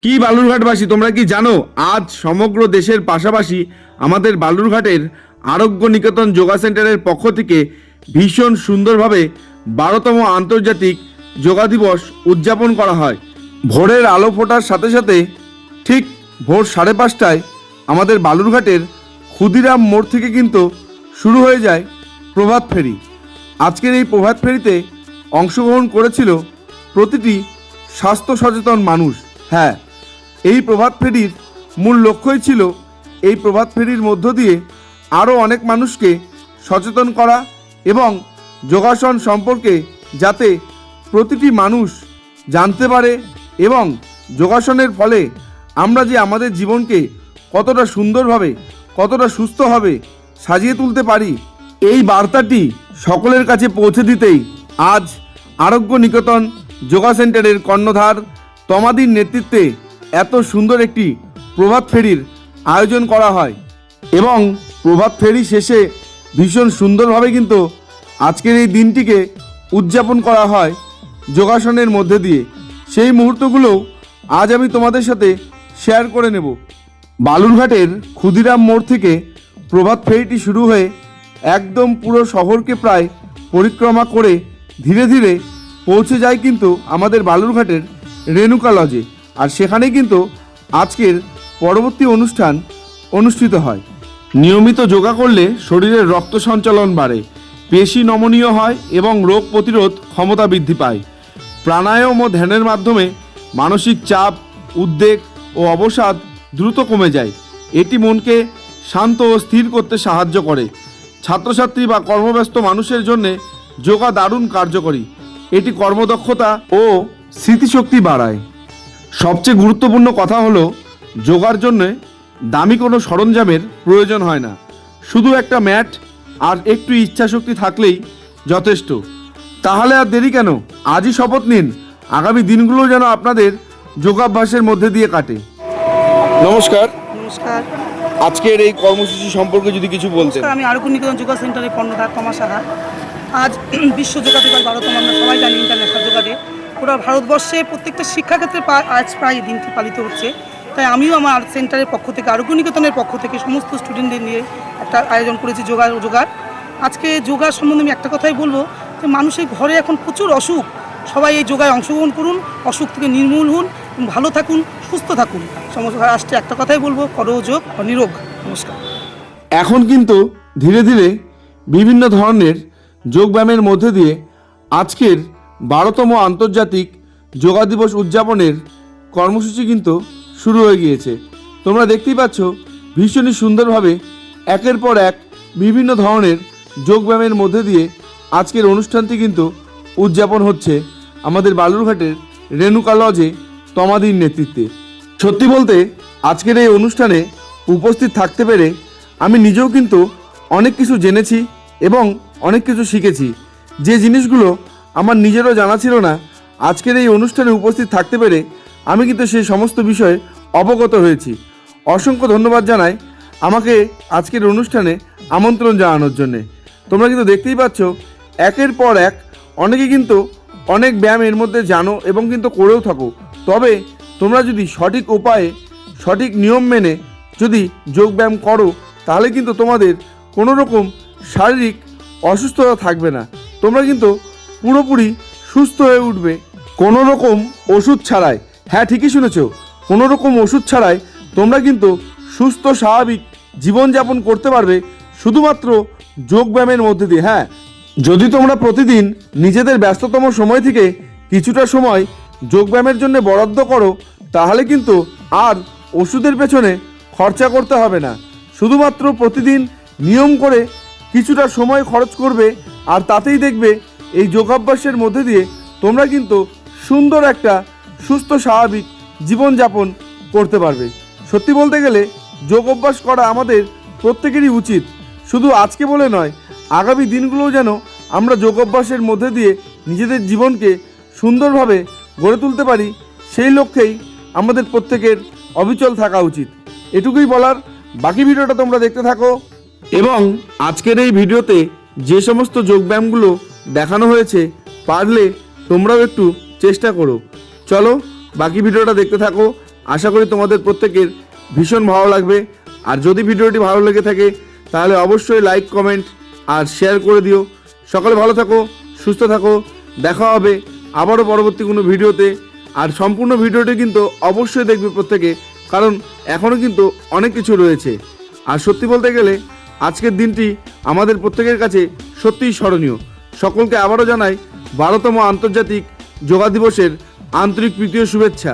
কি বালুরঘাটবাসী, তোমরা কি জানো আজ সমগ্র দেশের পাশাপাশি আমাদের বালুরঘাটের আরোগ্য নিকেতন যোগা সেন্টারের পক্ষ থেকে ভীষণ সুন্দরভাবে 12তম আন্তর্জাতিক যোগা দিবস উদযাপন করা হয়। ভোরের আলো ফোটার সাথে সাথে ঠিক ভোর 5:30টায় আমাদের বালুরঘাটের ক্ষুদিরাম মোড় থেকে কিন্তু শুরু হয়ে যায় প্রভাত ফেরি। আজকের এই প্রভাত ফেরিতে অংশগ্রহণ করেছিল প্রতিটি স্বাস্থ্য সচেতন মানুষ। হ্যাঁ, এই প্রভাত ফেরির মূল লক্ষ্যই ছিল এই প্রভাত ফেরির মধ্য দিয়ে আরও অনেক মানুষকে সচেতন করা এবং যোগাসন সম্পর্কে যাতে প্রতিটি মানুষ জানতে পারে এবং যোগাসনের ফলে আমরা যে আমাদের জীবনকে কতটা সুন্দরভাবে কতটা সুস্থভাবে সাজিয়ে তুলতে পারি, এই বার্তাটি সকলের কাছে পৌঁছে দিতেই আজ আরোগ্য নিকেতন যোগা সেন্টারের কর্ণধার তমাদির নেতৃত্বে এত সুন্দর একটি প্রভাত ফেরির আয়োজন করা হয় এবং প্রভাত ফেরি শেষে ভীষণ সুন্দরভাবে কিন্তু আজকের এই দিনটিকে উদযাপন করা হয় যোগাসনের মধ্যে দিয়ে। সেই মুহূর্তগুলো আজ আমি তোমাদের সাথে শেয়ার করে নেব। বালুরঘাটের ক্ষুদিরাম মোড় থেকে প্রভাত ফেরিটি শুরু হয়ে একদম পুরো শহরকে প্রায় পরিক্রমা করে ধীরে ধীরে পৌঁছে যায় কিন্তু আমাদের বালুরঘাটের রেণুকা লজে। আর সেখানেই কিন্তু আজকের পরবর্তী অনুষ্ঠান অনুষ্ঠিত হয়। নিয়মিত যোগা করলে শরীরের রক্ত সঞ্চালন বাড়ে, পেশি নমনীয় হয় এবং রোগ প্রতিরোধ ক্ষমতা বৃদ্ধি পায়। প্রাণায়াম ও ধ্যানের মাধ্যমে মানসিক চাপ, উদ্বেগ ও অবসাদ দ্রুত কমে যায়। এটি মনকে শান্ত ও স্থির করতে সাহায্য করে। ছাত্রছাত্রী বা কর্মব্যস্ত মানুষের জন্য যোগা দারুণ কার্যকরী। এটি কর্মদক্ষতা ও স্মৃতিশক্তি বাড়ায়। সবচেয়ে গুরুত্বপূর্ণ কথা হলো, যোগার জন্য দামি কোনো সরঞ্জামের প্রয়োজন হয় না। শুধু একটা ম্যাট আর একটু ইচ্ছাশক্তি থাকলেই যথেষ্ট। তাহলে আর দেরি কেন? আজই শপথ নিন আগামী দিনগুলো যেন আপনাদের যোগাভ্যাসের মধ্যে দিয়ে কাটে। নমস্কার। নমস্কার। আজকের এই কর্মসূচি সম্পর্কে যদি কিছু বলতেন। আমি আরোগ্য নিকেতন যোগা সেন্টারের কর্ণধার তমা সাহা। আজ বিশ্ব যোগা দিবস 12তম, আমরা সবাই জানি ইন্টারন্যাশনাল যোগা ডে। পুরো ভারতবর্ষে প্রত্যেকটা শিক্ষাক্ষেত্রে আজ প্রায় দিনটি পালিত হচ্ছে। তাই আমিও আমার সেন্টারের পক্ষ থেকে, আরোগ্য নিকেতনের পক্ষ থেকে সমস্ত স্টুডেন্টদের নিয়ে একটা আয়োজন করেছি যোগার। আজকে যোগার সম্বন্ধে আমি একটা কথাই বলবো যে মানুষের ঘরে এখন প্রচুর অসুখ। সবাই এই যোগায় অংশগ্রহণ করুন, অসুখ থেকে নির্মূল হন, ভালো থাকুন, সুস্থ থাকুন। সমস্ত রাষ্ট্রে একটা কথাই বলবো, করো যোগ নিরোগ। নমস্কার। এখন কিন্তু ধীরে ধীরে বিভিন্ন ধরনের যোগব্যায়ামের মধ্যে দিয়ে আজকের 12তম আন্তর্জাতিক যোগা দিবস উদযাপনের কর্মসূচি কিন্তু শুরু হয়ে গিয়েছে। তোমরা দেখতেই পাচ্ছ ভীষণই সুন্দরভাবে একের পর এক বিভিন্ন ধরনের যোগব্যায়ামের মধ্যে দিয়ে আজকের অনুষ্ঠানটি কিন্তু উদযাপন হচ্ছে আমাদের বালুরঘাটের রেণুকা লজে তমাদির নেতৃত্বে। সত্যি বলতে আজকের এই অনুষ্ঠানে উপস্থিত থাকতে পেরে আমি নিজেও কিন্তু অনেক কিছু জেনেছি এবং অনেক কিছু শিখেছি। যে জিনিসগুলো আমার নিজেরও জানা ছিল না, আজকের এই অনুষ্ঠানে উপস্থিত থাকতে পেরে আমি কিন্তু সেই সমস্ত বিষয়ে অবগত হয়েছি। অসংখ্য ধন্যবাদ জানাই আমাকে আজকের অনুষ্ঠানে আমন্ত্রণ জানানোর জন্যে। তোমরা কিন্তু দেখতেই পাচ্ছ একের পর এক অনেকে কিন্তু অনেক ব্যায়াম এর মধ্যে জানো এবং কিন্তু করেও থাকো। তবে তোমরা যদি সঠিক উপায়ে সঠিক নিয়ম মেনে যদি যোগব্যায়াম করো, তাহলে কিন্তু তোমাদের কোনো রকম শারীরিক অসুস্থতা থাকবে না। তোমরা কিন্তু পুরোপুরি সুস্থ হয়ে উঠবে কোনো রকম ওষুধ ছাড়াই। হ্যাঁ, ঠিকই শুনেছ, কোনো রকম ওষুধ ছাড়াই তোমরা কিন্তু সুস্থ স্বাভাবিক জীবনযাপন করতে পারবে শুধুমাত্র যোগব্যায়ামের মধ্যে দিয়ে। হ্যাঁ, যদি তোমরা প্রতিদিন নিজেদের ব্যস্ততম সময় থেকে কিছুটা সময় যোগব্যায়ামের জন্য বরাদ্দ করো, তাহলে কিন্তু আর ওষুধের পেছনে খরচা করতে হবে না। শুধুমাত্র প্রতিদিন নিয়ম করে কিছুটা সময় খরচ করবে, আর তাতেই দেখবে এই যোগাভ্যাসের মধ্যে দিয়ে তোমরা কিন্তু সুন্দর একটা সুস্থ স্বাভাবিক জীবনযাপন করতে পারবে। সত্যি বলতে গেলে যোগ অভ্যাস করা আমাদের প্রত্যেকেরই উচিত। শুধু আজকে বলে নয়, আগামী দিনগুলোও যেন আমরা যোগ অভ্যাসের মধ্যে দিয়ে নিজেদের জীবনকে সুন্দরভাবে গড়ে তুলতে পারি, সেই লক্ষ্যেই আমাদের প্রত্যেকের অবিচল থাকা উচিত। এটুকুই বলার। বাকি ভিডিওটা তোমরা দেখতে থাকো এবং আজকের এই ভিডিওতে যে সমস্ত যোগব্যায়ামগুলো দেখানো হয়েছে পারলে তোমরাও একটু চেষ্টা করো। চলো বাকি ভিডিওটা দেখতে থাকো। আশা করি তোমাদের প্রত্যেকের ভীষণ ভালো লাগবে। আর যদি ভিডিওটি ভালো লেগে থাকে তাহলে অবশ্যই লাইক, কমেন্ট আর শেয়ার করে দিও। সকলে ভালো থাকো, সুস্থ থাকো, দেখা হবে আবারও পরবর্তী কোনো ভিডিওতে। আর সম্পূর্ণ ভিডিওটি কিন্তু অবশ্যই দেখবে প্রত্যেকে, কারণ এখনও কিন্তু অনেক কিছু রয়েছে। আর সত্যি বলতে গেলে আজকের দিনটি আমাদের প্রত্যেকের কাছে সত্যিই স্মরণীয়। সকলকে আবারও জানাই 12তম আন্তর্জাতিক যোগা দিবসের আন্তরিক প্রীতি ও শুভেচ্ছা।